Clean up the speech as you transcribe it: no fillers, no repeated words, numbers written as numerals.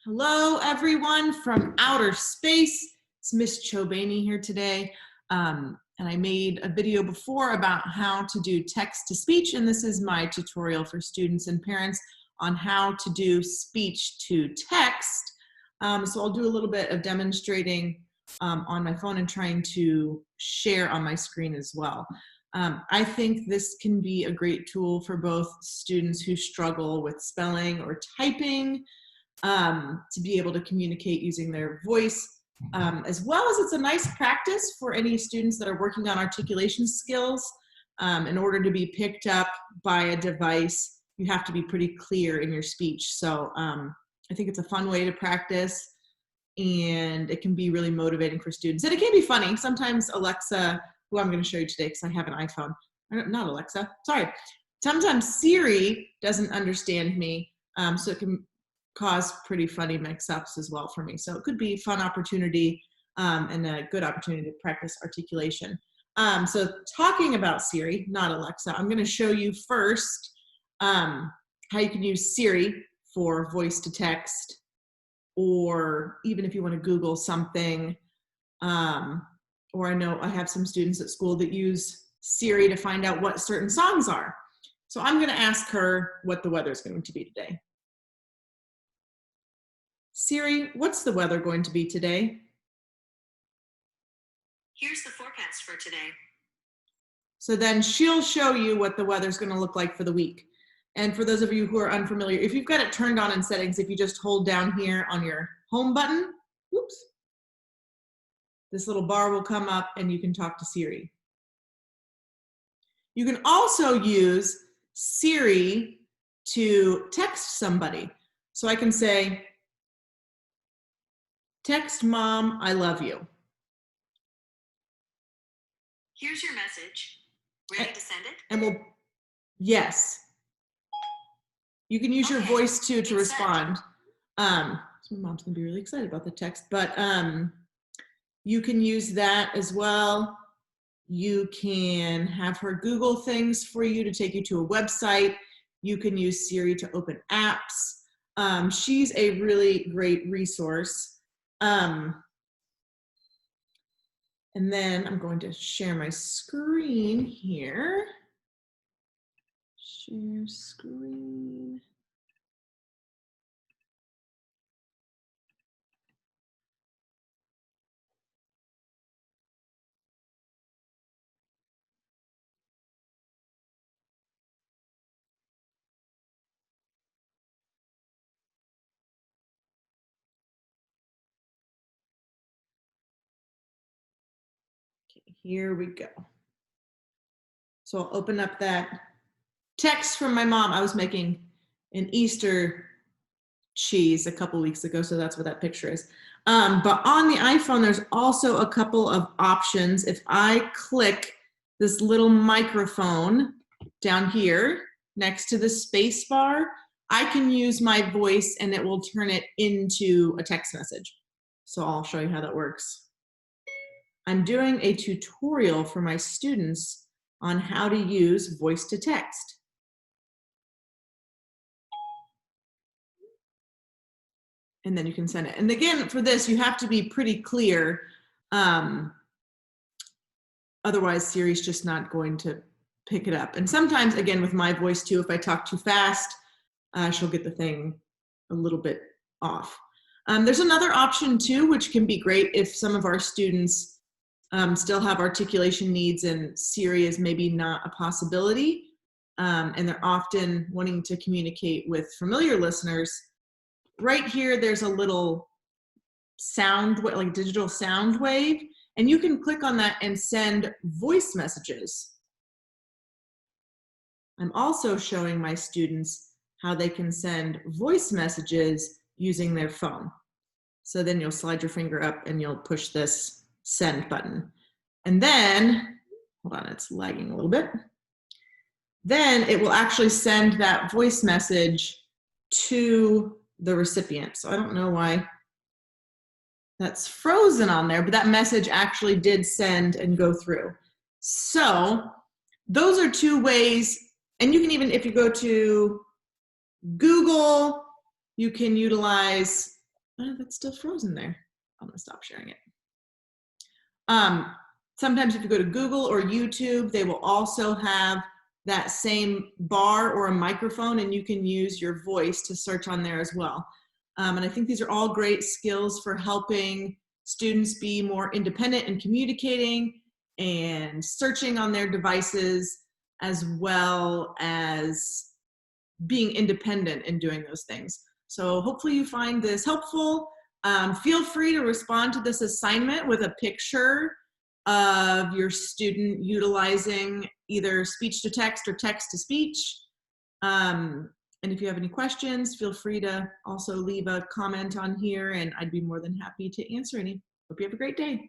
Hello, everyone from outer space. It's Miss Chobani here today. And I made a video before about how to do text-to-speech, and this is my tutorial for students and parents on how to do speech-to-text. So I'll do a little bit of demonstrating on my phone and trying to share on my screen as well. I think this can be a great tool for both students who struggle with spelling or typing, to be able to communicate using their voice, as well as it's a nice practice for any students that are working on articulation skills. In order to be picked up by a device, you have to be pretty clear in your speech. So I think it's a fun way to practice, and it can be really motivating for students. And it can be funny. Sometimes Alexa, who I'm going to show you today because I have an iPhone, not Alexa, sorry. Sometimes Siri doesn't understand me, so it can cause pretty funny mix-ups as well for me. So it could be a fun opportunity and a good opportunity to practice articulation. So talking about Siri, not Alexa, I'm going to show you first how you can use Siri for voice to text, or even if you want to Google something, or I know I have some students at school that use Siri to find out what certain songs are. So I'm going to ask her what the weather is going to be today. Siri, what's the weather going to be today? Here's the forecast for today. So then she'll show you what the weather's going to look like for the week. And for those of you who are unfamiliar, if you've got it turned on in settings, if you just hold down here on your home button, whoops, this little bar will come up and you can talk to Siri. You can also use Siri to text somebody. So I can say, text mom, I love you. Here's your message. Ready to send it? And yes. You can use your voice too to respond. So my mom's gonna be really excited about the text, but you can use that as well. You can have her Google things for you to take you to a website. You can use Siri to open apps. She's a really great resource. And then I'm going to share my screen here. Share screen. Here we go. So I'll open up that text from my mom. I was making an Easter cheese a couple weeks ago, so that's what that picture is. But on the iPhone, there's also a couple of options. If I click this little microphone down here next to the space bar, I can use my voice and it will turn it into a text message. So I'll show you how that works. I'm doing a tutorial for my students on how to use voice to text. And then you can send it. And again, for this, you have to be pretty clear. Otherwise, Siri's just not going to pick it up. And sometimes, again, with my voice too, if I talk too fast, she'll get the thing a little bit off. There's another option too, which can be great if some of our students still have articulation needs and Siri is maybe not a possibility, and they're often wanting to communicate with familiar listeners. Right here, there's a little sound, like digital sound wave, and you can click on that and send voice messages. I'm also showing my students how they can send voice messages using their phone. So then you'll slide your finger up and you'll push this send button. And then, hold on, it's lagging a little bit. Then it will actually send that voice message to the recipient. So I don't know why that's frozen on there, but that message actually did send and go through. So those are two ways, and you can even, if you go to Google, you can utilize Oh, that's still frozen there. I'm gonna stop sharing it. Um, Sometimes if you go to Google or YouTube, they will also have that same bar or a microphone, and you can use your voice to search on there as well. And I think these are all great skills for helping students be more independent in communicating and searching on their devices, as well as being independent in doing those things. So hopefully you find this helpful. Feel free to respond to this assignment with a picture of your student utilizing either speech to text or text to speech. And if you have any questions, feel free to also leave a comment on here, and I'd be more than happy to answer any. Hope you have a great day.